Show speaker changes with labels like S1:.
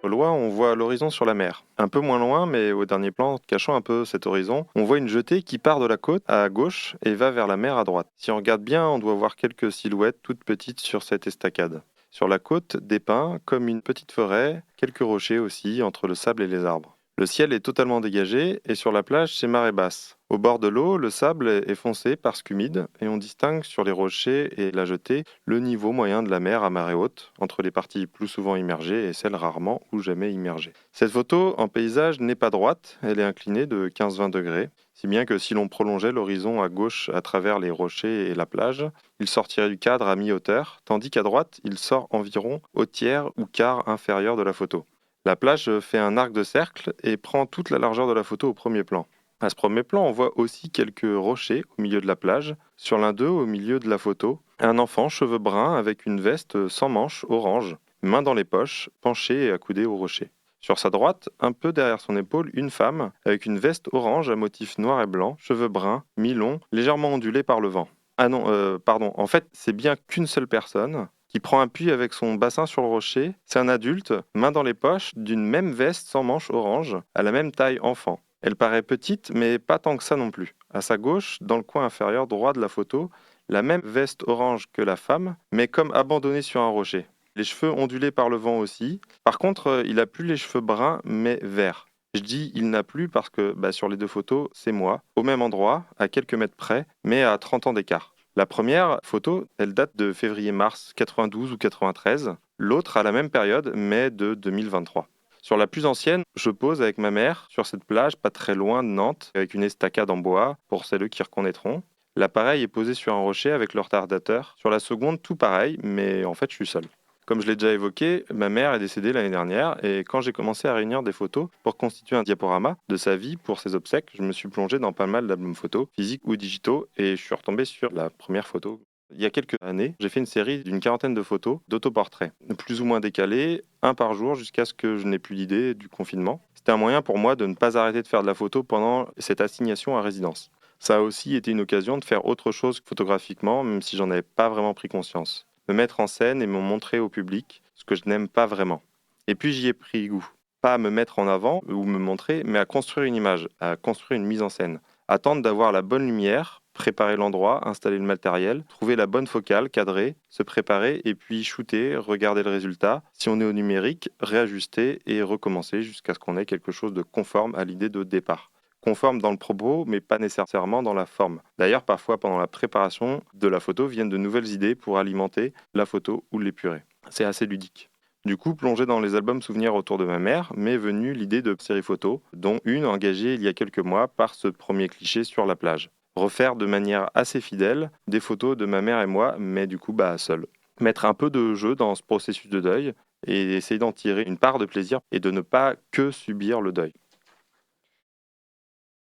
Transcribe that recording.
S1: Au loin, on voit l'horizon sur la mer. Un peu moins loin, mais au dernier plan, cachant un peu cet horizon, on voit une jetée qui part de la côte à gauche et va vers la mer à droite. Si on regarde bien, on doit voir quelques silhouettes toutes petites sur cette estacade. Sur la côte, des pins, comme une petite forêt, quelques rochers aussi, entre le sable et les arbres. Le ciel est totalement dégagé et sur la plage, c'est marée basse. Au bord de l'eau, le sable est foncé parce qu'humide et on distingue sur les rochers et la jetée le niveau moyen de la mer à marée haute, entre les parties plus souvent immergées et celles rarement ou jamais immergées. Cette photo en paysage n'est pas droite, elle est inclinée de 15-20 degrés, si bien que si l'on prolongeait l'horizon à gauche à travers les rochers et la plage, il sortirait du cadre à mi-hauteur, tandis qu'à droite, il sort environ au tiers ou quart inférieur de la photo. La plage fait un arc de cercle et prend toute la largeur de la photo au premier plan. À ce premier plan, on voit aussi quelques rochers au milieu de la plage. Sur l'un d'eux, au milieu de la photo, un enfant cheveux bruns avec une veste sans manches orange, main dans les poches, penché et accoudé au rocher. Sur sa droite, un peu derrière son épaule, une femme avec une veste orange à motifs noirs et blancs, cheveux bruns, mi-longs, légèrement ondulés par le vent. Ah non, pardon, en fait, c'est bien qu'une seule personne qui prend appui avec son bassin sur le rocher. C'est un adulte, main dans les poches, d'une même veste sans manches orange, à la même taille enfant. Elle paraît petite, mais pas tant que ça non plus. À sa gauche, dans le coin inférieur droit de la photo, la même veste orange que la femme, mais comme abandonnée sur un rocher. Les cheveux ondulés par le vent aussi. Par contre, il a plus les cheveux bruns, mais verts. Je dis il n'a plus parce que sur les deux photos, c'est moi, au même endroit, à quelques mètres près, mais à 30 ans d'écart. La première photo, elle date de février-mars 92 ou 93. L'autre à la même période, mai de 2023. Sur la plus ancienne, je pose avec ma mère sur cette plage pas très loin de Nantes, avec une estacade en bois, pour celles qui reconnaîtront. L'appareil est posé sur un rocher avec le retardateur. Sur la seconde, tout pareil, mais en fait, je suis seul. Comme je l'ai déjà évoqué, ma mère est décédée l'année dernière et quand j'ai commencé à réunir des photos pour constituer un diaporama de sa vie pour ses obsèques, je me suis plongé dans pas mal d'albums photos, physiques ou digitaux, et je suis retombé sur la première photo. Il y a quelques années, j'ai fait une série d'une quarantaine de photos d'autoportraits, plus ou moins décalés, un par jour jusqu'à ce que je n'ai plus l'idée du confinement. C'était un moyen pour moi de ne pas arrêter de faire de la photo pendant cette assignation à résidence. Ça a aussi été une occasion de faire autre chose photographiquement, même si j'en avais pas vraiment pris conscience. Me mettre en scène et me montrer au public, ce que je n'aime pas vraiment. Et puis j'y ai pris goût. Pas à me mettre en avant ou me montrer, mais à construire une image, à construire une mise en scène. Attendre d'avoir la bonne lumière, préparer l'endroit, installer le matériel, trouver la bonne focale, cadrer, se préparer et puis shooter, regarder le résultat. Si on est au numérique, réajuster et recommencer jusqu'à ce qu'on ait quelque chose de conforme à l'idée de départ. Conforme dans le propos, mais pas nécessairement dans la forme. D'ailleurs, parfois, pendant la préparation de la photo, viennent de nouvelles idées pour alimenter la photo ou l'épurer. C'est assez ludique. Du coup, plongé dans les albums souvenirs autour de ma mère, m'est venue l'idée de séries photos, dont une engagée il y a quelques mois par ce premier cliché sur la plage. Refaire de manière assez fidèle des photos de ma mère et moi, mais du coup, seul. Mettre un peu de jeu dans ce processus de deuil et essayer d'en tirer une part de plaisir et de ne pas que subir le deuil.